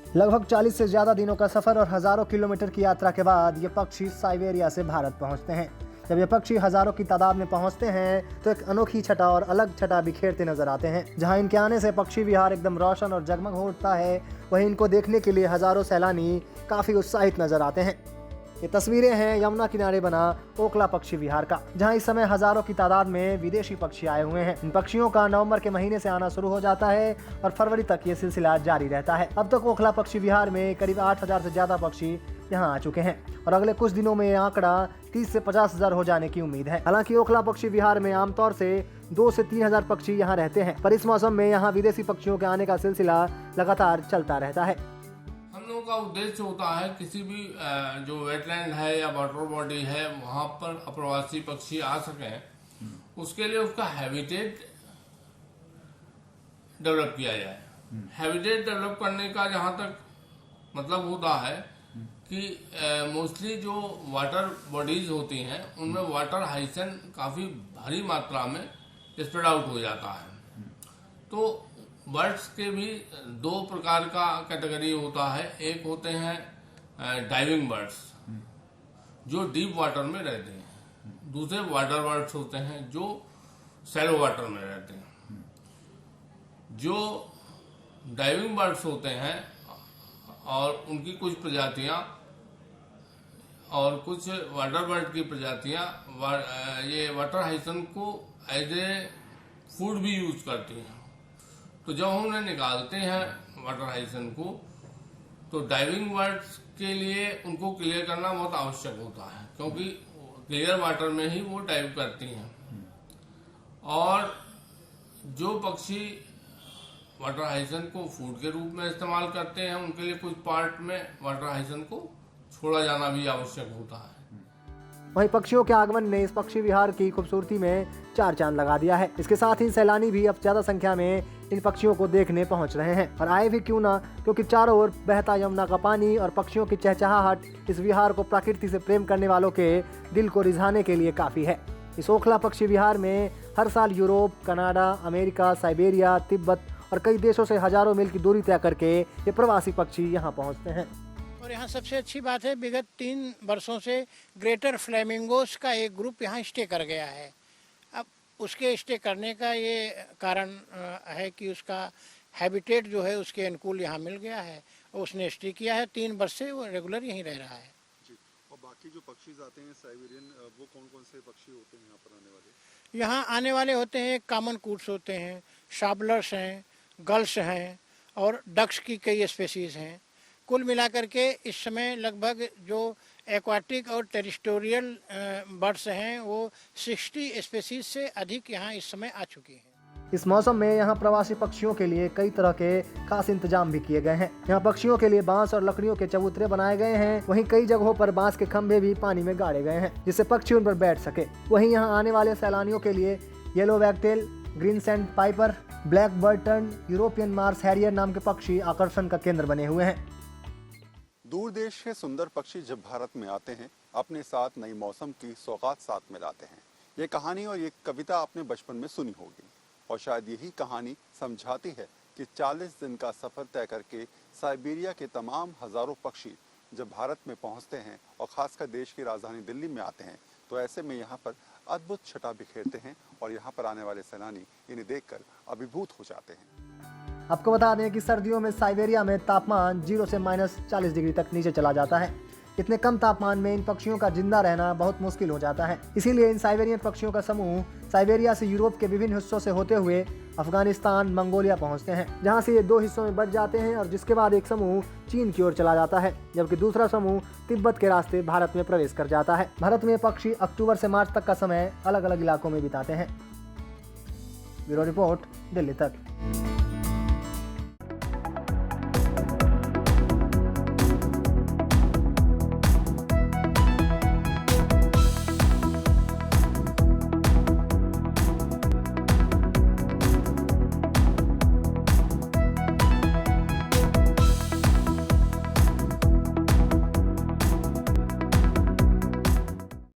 लगभग 40 से ज्यादा दिनों का सफर और हजारों किलोमीटर की यात्रा के बाद ये पक्षी साइबेरिया से भारत पहुंचते हैं। जब ये पक्षी हजारों की तादाद में पहुंचते हैं तो एक अनोखी छटा और अलग छटा बिखेरते नजर आते हैं। जहां इनके आने से पक्षी विहार एकदम रोशन और जगमग हो उठता है, वहीं इनको देखने के लिए हजारों सैलानी काफी उत्साहित नजर आते हैं। ये तस्वीरें हैं यमुना किनारे बना ओखला पक्षी विहार का, जहां इस समय हजारों की तादाद में विदेशी पक्षी आए हुए हैं। इन पक्षियों का नवंबर के महीने से आना शुरू हो जाता है और फरवरी तक ये सिलसिला जारी रहता है। अब तक ओखला पक्षी विहार में करीब 8,000 से ज्यादा पक्षी यहाँ आ चुके हैं और अगले कुछ दिनों में ये आंकड़ा 30 से 50,000 हो जाने की उम्मीद है। हालांकि ओखला पक्षी विहार में आमतौर से 2 से 3,000 पक्षी यहाँ रहते हैं, पर इस मौसम में यहाँ विदेशी पक्षियों के आने का सिलसिला लगातार चलता रहता है। हम लोगों का उद्देश्य होता है किसी भी जो वेटलैंड है या वाटर बॉडी है वहां पर अप्रवासी पक्षी आ सकें, उसके लिए उसका हैबिटेट डेवलप किया जाए। हैबिटेट डेवलप करने का जहां तक मतलब होता है कि मोस्टली जो वाटर बॉडीज होती हैं उनमें वाटर हाइसन काफी भारी मात्रा में स्प्रेड आउट हो जाता है। तो बर्ड्स के भी 2 प्रकार का कैटेगरी होता है। एक होते हैं डाइविंग बर्ड्स जो डीप वाटर में रहते हैं, दूसरे वाटर बर्ड्स होते हैं जो शैलो वाटर में रहते हैं। जो डाइविंग बर्ड्स होते हैं और उनकी कुछ प्रजातियां और कुछ वाटर बर्ड की प्रजातियां ये वाटर हाइसन को एज ए फूड भी यूज करती हैं। तो जब हम उन्हें निकालते हैं वाटर हाइसन को, तो डाइविंग बर्ड्स के लिए उनको क्लियर करना बहुत आवश्यक होता है, क्योंकि क्लियर वाटर में ही वो डाइव करती हैं। और जो पक्षी वाटर हाइसन को फूड के रूप में इस्तेमाल करते हैं, उनके लिए कुछ पार्ट में वाटर हाइसन को छोड़ा जाना भी आवश्यक होता है। वहीं पक्षियों के आगमन ने इस पक्षी विहार की खूबसूरती में 4 चांद लगा दिया है। इसके साथ ही सैलानी भी अब ज्यादा संख्या में इन पक्षियों को देखने पहुंच रहे हैं, और आए भी क्यों ना, क्योंकि चारों ओर बहता यमुना का पानी और पक्षियों की चहचहाहट इस विहार को प्रकृति से प्रेम करने वालों के दिल को रिझाने के लिए काफी है। इस ओखला पक्षी विहार में हर साल Europe, Canada, America, Siberia, Tibet और कई देशों से हजारों मील की दूरी तय करके ये प्रवासी पक्षी यहाँ पहुँचते हैं। और यहाँ सबसे अच्छी बात है, विगत 3 वर्षों से ग्रेटर फ्लेमिंगोस का एक ग्रुप यहाँ स्टे कर गया है। अब उसके स्टे करने का ये कारण है कि उसका हैबिटेट जो है उसके अनुकूल यहाँ मिल गया है और उसने स्टे किया है। 3 वर्ष से वो रेगुलर यहीं रह रहा है जी। और बाकी जो पक्षी आते हैं साइबेरियन, वो कौन कौन से पक्षी होते हैं यहाँ पर आने वाले? यहाँ आने वाले होते हैं कॉमन कूट्स होते हैं, शाबलर्स हैं, गल्स हैं और डक्स की कई स्पेसीज हैं। कुल मिलाकर के इस समय लगभग जो एक्वाटिक और टेरिटोरियल बर्ड्स हैं वो 60 स्पेसीज से अधिक यहाँ इस समय आ चुकी हैं। इस मौसम में यहाँ प्रवासी पक्षियों के लिए कई तरह के खास इंतजाम भी किए गए हैं। यहाँ पक्षियों के लिए बांस और लकड़ियों के चबूतरे बनाए गए हैं। वहीं कई जगहों पर बांस के खंभे भी पानी में गाड़े गए हैं, जिससे पक्षी उन पर बैठ सके। वहीं यहाँ आने वाले सैलानियों के लिए yellow wagtail, green sand Piper, black Burton, European Mars Harrier नाम के पक्षी आकर्षण का केंद्र बने हुए हैं। दूर देश के सुंदर पक्षी जब भारत में आते हैं, अपने साथ नई मौसम की सौगात साथ में लाते हैं। ये कहानी और ये कविता आपने बचपन में सुनी होगी, और शायद यही कहानी समझाती है कि 40 दिन का सफर तय करके साइबेरिया के तमाम हजारों पक्षी जब भारत में पहुंचते हैं और खासकर देश की राजधानी दिल्ली में आते हैं, तो ऐसे में यहाँ पर अद्भुत छटा बिखेरते हैं और यहाँ पर आने वाले सैलानी इन्हें देखकर अभिभूत हो जाते हैं। आपको बता दें कि सर्दियों में साइबेरिया में तापमान 0 से -40 डिग्री तक नीचे चला जाता है। इतने कम तापमान में इन पक्षियों का जिंदा रहना बहुत मुश्किल हो जाता है। इसीलिए इन साइबेरियन पक्षियों का समूह साइबेरिया से यूरोप के विभिन्न हिस्सों से होते हुए अफगानिस्तान, मंगोलिया पहुंचते हैं, जहां से ये 2 हिस्सों में बंट जाते हैं और जिसके बाद एक समूह चीन की ओर चला जाता है, जबकि दूसरा समूह तिब्बत के रास्ते भारत में प्रवेश कर जाता है। भारत में पक्षी अक्टूबर से मार्च तक का समय अलग अलग इलाकों में बिताते हैं। ब्यूरो रिपोर्ट, दिल्ली तक।